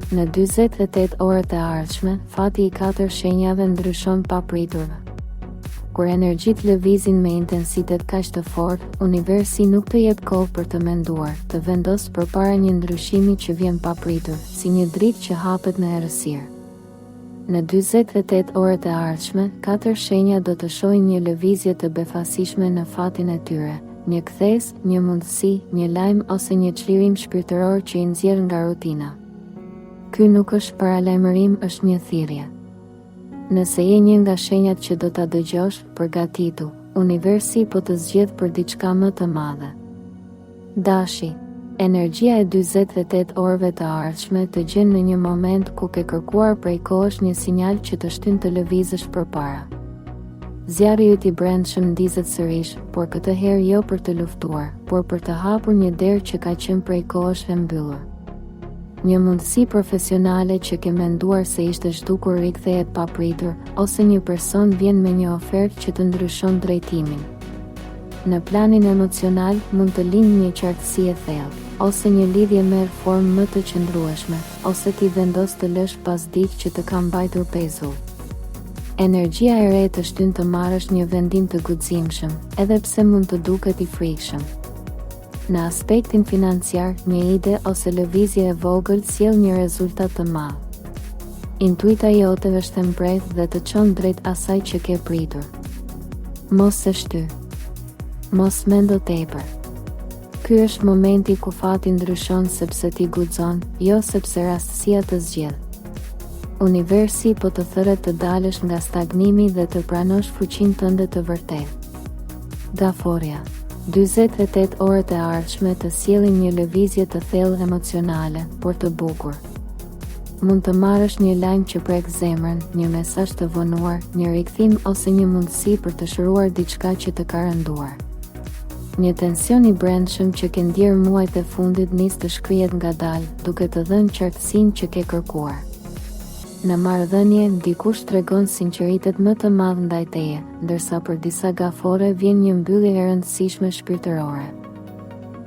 Në 48 orët e ardhshme, fati i 4 shenjave ndryshon papriturve. Kur energjit lëvizin me intensitet kaq të fortë, universi nuk të jep kohë për të menduar, të vendosë përpara një ndryshimi që vjen papritur, si një dritë që hapet në errësirë. Në 48 orët e ardhshme, 4 shenja do të shohin një lëvizje të befasishme në fatin e tyre, një kthes, një mundësi, një lajm ose një çlirim shpirtëror që i nxjerr nga rutina. Ky nuk është paralajmërim, është një thirrje. Nëse je një nga shenjat që do ta dëgjosh, përgatitu, universi po të zgjedh për diçka më të madhe. Dashi, energjia e 48 orëve të ardhshme të gjen në një moment ku ke kërkuar prej kohësh një sinjal që të shtyn të lëvizësh përpara. Zjarri yt i brendshëm ndizet sërish, por këtë herë jo për të luftuar, por për të hapur një derë që ka qenë prej kohësh e mbyllur. Një mundësi profesionale që ke menduar se ishte zhdukur rikthehet papritur, ose një person vjen me një ofertë që të ndryshon drejtimin. Në planin emocional mund të lindë një qartësi e thellë, ose një lidhje merr formë më të qëndrueshme, ose ti vendos të lësh pas diç që të ka mbajtur pezull. Energjia e re të shtyn të marrësh një vendim të guximshëm, edhe pse mund të duket i frikshëm. Në aspektin financiar, një ide ose lëvizje e vogël sjell një rezultat të madh. Intuita jote është e mprehtë dhe të çon drejt asaj që ke pritur. Mos e shty. Mos mendo tepër. Ky është momenti ku fati ndryshon sepse ti guxon, jo sepse rastësia të zgjedh. Universi po të thërret të dalësh nga stagnimi dhe të pranosh fuqinë tënde të vërtetë. Daforia. 48 orët e ardhshme të sjellin një lëvizje të thellë emocionale, por të bukur. Mund të marrësh një lajm që prek zemrën, një mesazh të vonuar, një rikthim ose një mundësi për të shëruar diçka që të ka rënduar. Një tension i brendshëm që ke ndjer muajt e fundit nis të shkrihet ngadalë, duke të dhënë qartësinë që ke kërkuar. Në marrëdhënie, dikush tregon sinqeritet më të madh ndaj teje, ndërsa për disa gafore vjen një mbyllje e rëndësishme shpirtërore.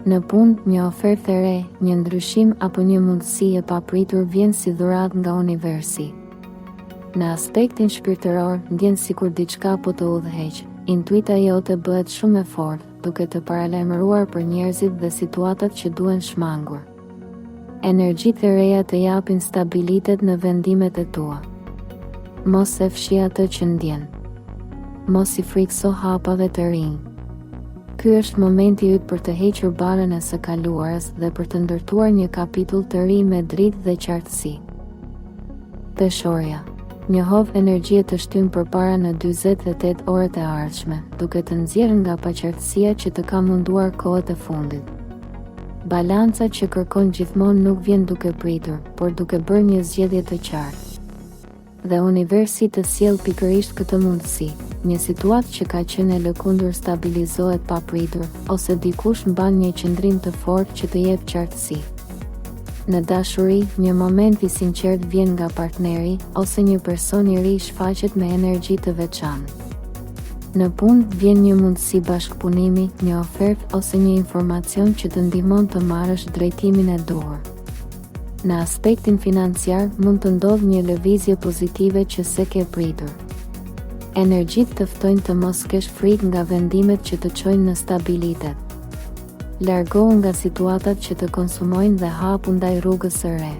Në punë, një ofertë e re, një ndryshim apo një mundësi e papritur vjen si dhuratë nga universi. Në aspektin shpirtëror, ndjen sikur diçka po të udhëheq. Intuita jote bëhet shumë e fortë, duke të paralajmëruar për njerëzit dhe situatat që duhen shmangur. Energjitë e reja të japin stabilitet në vendimet e tua. Mos e fshi atë që ndjen. Mos i frikso hapave të rinj. Ky është momenti yt për të hequr barën e së kaluarës dhe për të ndërtuar një kapitull të ri me dritë dhe qartësi. Peshorja. Njohov energjie të shtyn përpara në 48 orët e ardhshme, duke të nxjerrë nga paqartësia që të ka munduar kohët e fundit. Balanca që kërkon gjithmonë nuk vjen duke pritur, por duke bërë një zgjedhje të qartë. Dhe universi të sjell pikërisht këtë mundësi, një situatë që ka qenë e lëkundur stabilizohet papritur, ose dikush mban një qëndrim të fortë që të jep qartësi. Në dashuri, një moment i sinqert vjen nga partneri, ose një person i ri shfaqet me energji të veçantë. Në punë, vjen një mundësi bashkëpunimi, një ofertë ose një informacion që të ndihmon të marrësh drejtimin e duhur. Në aspektin financiar, mund të ndodhë një lëvizje pozitive që se ke pritur. Energjitë të ftojnë të mos kesh frikë nga vendimet që të çojnë në stabilitet. Largohu nga situatat që të konsumojnë dhe hapu ndaj rrugës së re.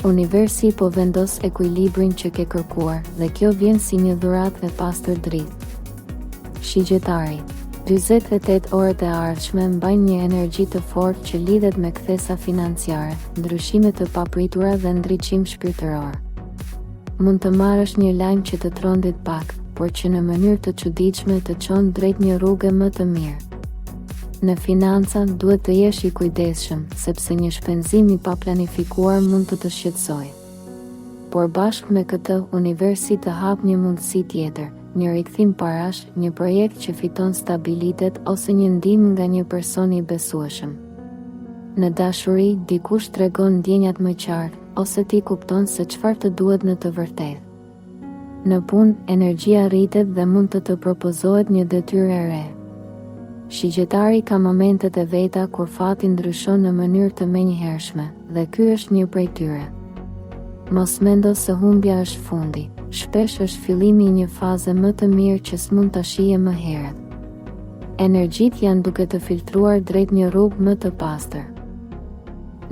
Universi po vendos ekuilibrin që ke kërkuar dhe kjo vjen si një dhuratë e pastër dritë. Shigjetari. 48 orët e ardhshme mbajnë një energji të fortë që lidhet me kthesa financiare, ndryshime të papritura dhe ndriçim shpirtëror. Mund të marrësh një lajm që të trondit pak, por që në mënyrë të çuditshme të çon drejt një rruge më të mirë. Në financa duhet të jesh i kujdesshëm, sepse një shpenzim i paplanifikuar mund të të shqetësojë. Por bashkë me këtë, universi të hap një mundësi tjetër, një rikthim parash, një projekt që fiton stabilitet ose një ndihmë nga një person i besueshëm. Në dashuri, dikush tregon ndjenjat më qartë, ose ti kupton se çfarë të duhet në të vërtetë. Në punë, energjia rritet dhe mund të propozohet një detyrë e re. Shigjetari ka momentet e veta kur fati ndryshon në mënyrë të menjëhershme, dhe ky është një prej tyre. Mos mendo se humbja është fundi, shpesh është fillimi i një faze më të mirë që s'mund ta shije më herët. Energjitë janë duke të filtruar drejt një rrugë më të pastër.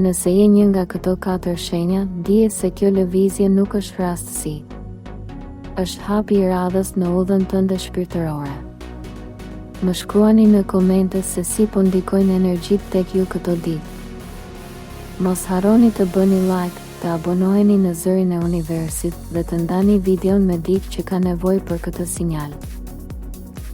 Nëse je një nga këto 4 shenja, dije se kjo lëvizje nuk është rastësi. Është hapi i radhës në udhën tënde shpirtërore. Më shkruani në komente se si po ndikojnë energjitë tek ju këto ditë. Mos harroni të bëni like, të abonoheni në Zërin e Universit dhe të ndani videon me dikë që ka nevojë për këtë sinjal.